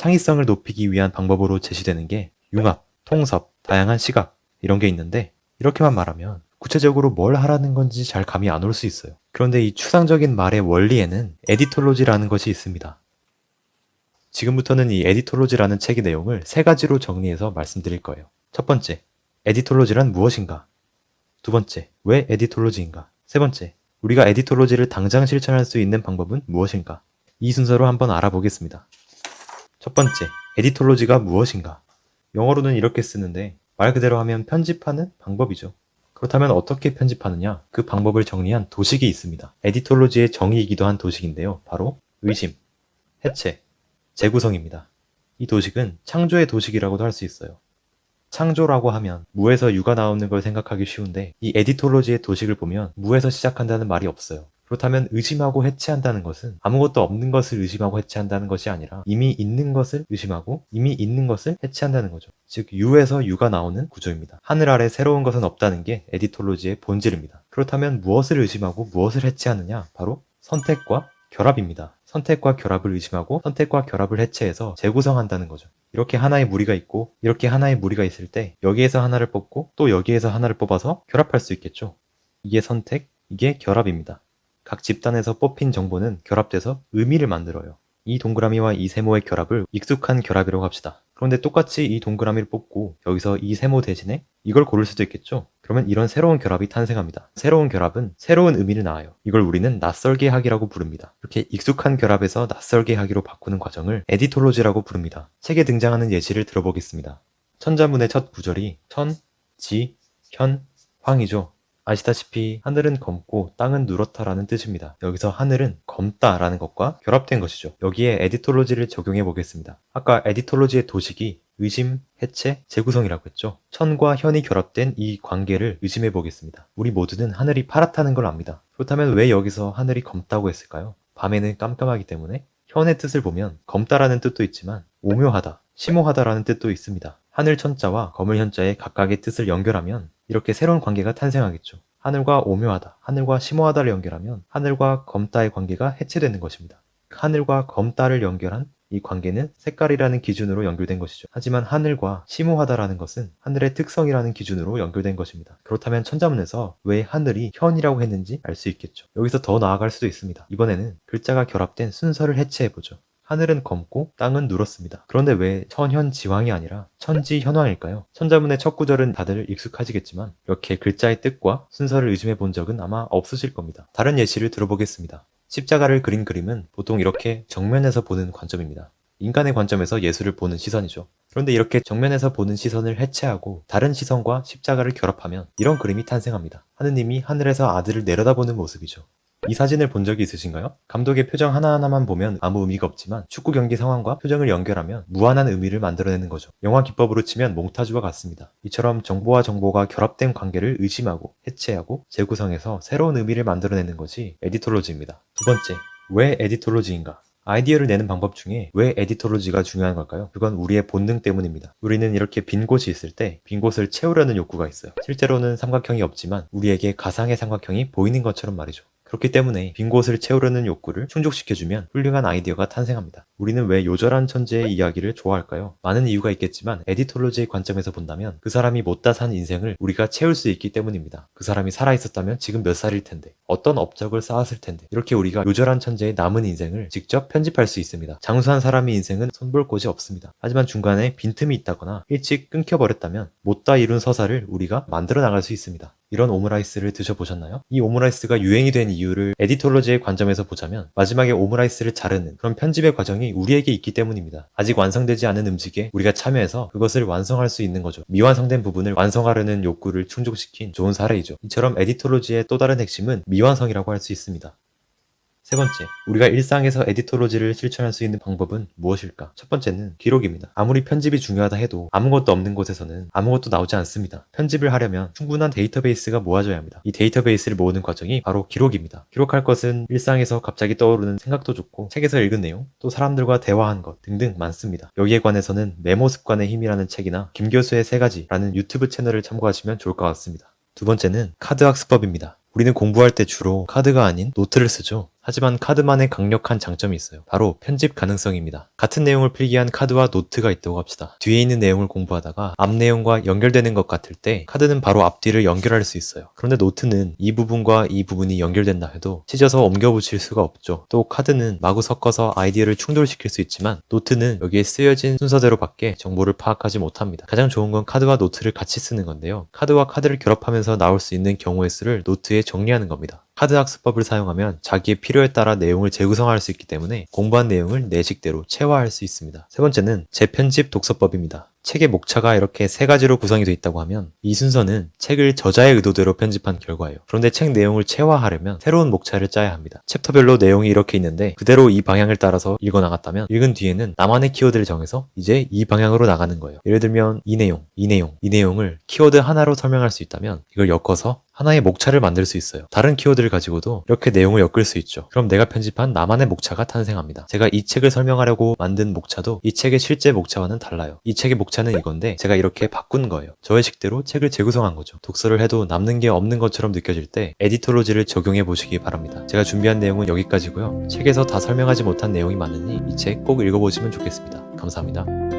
창의성을 높이기 위한 방법으로 제시되는 게 융합, 통섭, 다양한 시각 이런 게 있는데 이렇게만 말하면 구체적으로 뭘 하라는 건지 잘 감이 안 올 수 있어요. 그런데 이 추상적인 말의 원리에는 에디톨로지라는 것이 있습니다. 지금부터는 이 에디톨로지라는 책의 내용을 세 가지로 정리해서 말씀드릴 거예요. 첫 번째, 에디톨로지란 무엇인가? 두 번째, 왜 에디톨로지인가? 세 번째, 우리가 에디톨로지를 당장 실천할 수 있는 방법은 무엇인가? 이 순서로 한번 알아보겠습니다. 첫 번째, 에디톨로지가 무엇인가? 영어로는 이렇게 쓰는데 말 그대로 하면 편집하는 방법이죠. 그렇다면 어떻게 편집하느냐? 그 방법을 정리한 도식이 있습니다. 에디톨로지의 정의이기도 한 도식인데요. 바로 의심, 해체, 재구성입니다. 이 도식은 창조의 도식이라고도 할 수 있어요. 창조라고 하면 무에서 유가 나오는 걸 생각하기 쉬운데 이 에디톨로지의 도식을 보면 무에서 시작한다는 말이 없어요. 그렇다면 의심하고 해체한다는 것은 아무것도 없는 것을 의심하고 해체한다는 것이 아니라 이미 있는 것을 의심하고 이미 있는 것을 해체한다는 거죠. 즉 유에서 유가 나오는 구조입니다. 하늘 아래 새로운 것은 없다는 게 에디톨로지의 본질입니다. 그렇다면 무엇을 의심하고 무엇을 해체하느냐? 바로 선택과 결합입니다. 선택과 결합을 의심하고 선택과 결합을 해체해서 재구성한다는 거죠. 이렇게 하나의 무리가 있고 이렇게 하나의 무리가 있을 때 여기에서 하나를 뽑고 또 여기에서 하나를 뽑아서 결합할 수 있겠죠. 이게 선택, 이게 결합입니다. 각 집단에서 뽑힌 정보는 결합돼서 의미를 만들어요. 이 동그라미와 이 세모의 결합을 익숙한 결합이라고 합시다. 그런데 똑같이 이 동그라미를 뽑고 여기서 이 세모 대신에 이걸 고를 수도 있겠죠. 그러면 이런 새로운 결합이 탄생합니다. 새로운 결합은 새로운 의미를 낳아요. 이걸 우리는 낯설게 하기라고 부릅니다. 이렇게 익숙한 결합에서 낯설게 하기로 바꾸는 과정을 에디톨로지라고 부릅니다. 책에 등장하는 예시를 들어보겠습니다. 천자문의 첫 구절이 천, 지, 현, 황이죠. 아시다시피 하늘은 검고 땅은 누렇다라는 뜻입니다. 여기서 하늘은 검다라는 것과 결합된 것이죠. 여기에 에디톨로지를 적용해 보겠습니다. 아까 에디톨로지의 도식이 의심, 해체, 재구성이라고 했죠. 천과 현이 결합된 이 관계를 의심해 보겠습니다. 우리 모두는 하늘이 파랗다는 걸 압니다. 그렇다면 왜 여기서 하늘이 검다고 했을까요? 밤에는 깜깜하기 때문에 현의 뜻을 보면 검다라는 뜻도 있지만 오묘하다, 심오하다라는 뜻도 있습니다. 하늘 천자와 검을 현자의 각각의 뜻을 연결하면 이렇게 새로운 관계가 탄생하겠죠. 하늘과 오묘하다, 하늘과 심오하다를 연결하면 하늘과 검다의 관계가 해체되는 것입니다. 하늘과 검다를 연결한 이 관계는 색깔이라는 기준으로 연결된 것이죠. 하지만 하늘과 심오하다라는 것은 하늘의 특성이라는 기준으로 연결된 것입니다. 그렇다면 천자문에서 왜 하늘이 현이라고 했는지 알 수 있겠죠. 여기서 더 나아갈 수도 있습니다. 이번에는 글자가 결합된 순서를 해체해보죠. 하늘은 검고 땅은 누렇습니다. 그런데 왜 천현지황이 아니라 천지현황일까요? 천자문의 첫 구절은 다들 익숙하시겠지만 이렇게 글자의 뜻과 순서를 의심해 본 적은 아마 없으실 겁니다. 다른 예시를 들어보겠습니다. 십자가를 그린 그림은 보통 이렇게 정면에서 보는 관점입니다. 인간의 관점에서 예술을 보는 시선이죠. 그런데 이렇게 정면에서 보는 시선을 해체하고 다른 시선과 십자가를 결합하면 이런 그림이 탄생합니다. 하느님이 하늘에서 아들을 내려다보는 모습이죠. 이 사진을 본 적이 있으신가요? 감독의 표정 하나하나만 보면 아무 의미가 없지만 축구 경기 상황과 표정을 연결하면 무한한 의미를 만들어내는 거죠. 영화 기법으로 치면 몽타주와 같습니다. 이처럼 정보와 정보가 결합된 관계를 의심하고 해체하고 재구성해서 새로운 의미를 만들어내는 것이 에디톨로지입니다. 두 번째, 왜 에디톨로지인가? 아이디어를 내는 방법 중에 왜 에디톨로지가 중요한 걸까요? 그건 우리의 본능 때문입니다. 우리는 이렇게 빈 곳이 있을 때 빈 곳을 채우려는 욕구가 있어요. 실제로는 삼각형이 없지만 우리에게 가상의 삼각형이 보이는 것처럼 말이죠. 그렇기 때문에 빈 곳을 채우려는 욕구를 충족시켜주면 훌륭한 아이디어가 탄생합니다. 우리는 왜 요절한 천재의 이야기를 좋아할까요? 많은 이유가 있겠지만 에디톨로지의 관점에서 본다면 그 사람이 못다 산 인생을 우리가 채울 수 있기 때문입니다. 그 사람이 살아있었다면 지금 몇 살일 텐데 어떤 업적을 쌓았을 텐데 이렇게 우리가 요절한 천재의 남은 인생을 직접 편집할 수 있습니다. 장수한 사람의 인생은 손볼 곳이 없습니다. 하지만 중간에 빈틈이 있다거나 일찍 끊겨버렸다면 못다 이룬 서사를 우리가 만들어 나갈 수 있습니다. 이런 오므라이스를 드셔보셨나요? 이 오므라이스가 유행이 된 이유를 에디톨로지의 관점에서 보자면 마지막에 오므라이스를 자르는 그런 편집의 과정이 우리에게 있기 때문입니다. 아직 완성되지 않은 음식에 우리가 참여해서 그것을 완성할 수 있는 거죠. 미완성된 부분을 완성하려는 욕구를 충족시킨 좋은 사례이죠. 이처럼 에디톨로지의 또 다른 핵심은 미완성이라고 할 수 있습니다. 세 번째, 우리가 일상에서 에디톨로지를 실천할 수 있는 방법은 무엇일까? 첫 번째는 기록입니다. 아무리 편집이 중요하다 해도 아무것도 없는 곳에서는 아무것도 나오지 않습니다. 편집을 하려면 충분한 데이터베이스가 모아져야 합니다. 이 데이터베이스를 모으는 과정이 바로 기록입니다. 기록할 것은 일상에서 갑자기 떠오르는 생각도 좋고 책에서 읽은 내용, 또 사람들과 대화한 것 등등 많습니다. 여기에 관해서는 메모 습관의 힘이라는 책이나 김 교수의 세 가지라는 유튜브 채널을 참고하시면 좋을 것 같습니다. 두 번째는 카드 학습법입니다. 우리는 공부할 때 주로 카드가 아닌 노트를 쓰죠. 하지만 카드만의 강력한 장점이 있어요. 바로 편집 가능성입니다. 같은 내용을 필기한 카드와 노트가 있다고 합시다. 뒤에 있는 내용을 공부하다가 앞 내용과 연결되는 것 같을 때 카드는 바로 앞뒤를 연결할 수 있어요. 그런데 노트는 이 부분과 이 부분이 연결된다 해도 찢어서 옮겨 붙일 수가 없죠. 또 카드는 마구 섞어서 아이디어를 충돌시킬 수 있지만 노트는 여기에 쓰여진 순서대로밖에 정보를 파악하지 못합니다. 가장 좋은 건 카드와 노트를 같이 쓰는 건데요. 카드와 카드를 결합하면서 나올 수 있는 경우의 수를 노트에 정리하는 겁니다. 카드 학습법을 사용하면 자기의 필요에 따라 내용을 재구성할 수 있기 때문에 공부한 내용을 내 식대로 체화할 수 있습니다. 세 번째는 재편집 독서법입니다. 책의 목차가 이렇게 세 가지로 구성이 되어 있다고 하면 이 순서는 책을 저자의 의도대로 편집한 결과예요. 그런데 책 내용을 체화하려면 새로운 목차를 짜야 합니다. 챕터별로 내용이 이렇게 있는데 그대로 이 방향을 따라서 읽어나갔다면 읽은 뒤에는 나만의 키워드를 정해서 이제 이 방향으로 나가는 거예요. 예를 들면 이 내용을 키워드 하나로 설명할 수 있다면 이걸 엮어서 하나의 목차를 만들 수 있어요. 다른 키워드를 가지고도 이렇게 내용을 엮을 수 있죠. 그럼 내가 편집한 나만의 목차가 탄생합니다. 제가 이 책을 설명하려고 만든 목차도 이 책의 실제 목차와는 달라요. 이 책의 목차는 이건데 제가 이렇게 바꾼 거예요. 저의 식대로 책을 재구성한 거죠. 독서를 해도 남는 게 없는 것처럼 느껴질 때 에디톨로지를 적용해 보시기 바랍니다. 제가 준비한 내용은 여기까지고요. 책에서 다 설명하지 못한 내용이 많으니 이 책 꼭 읽어보시면 좋겠습니다. 감사합니다.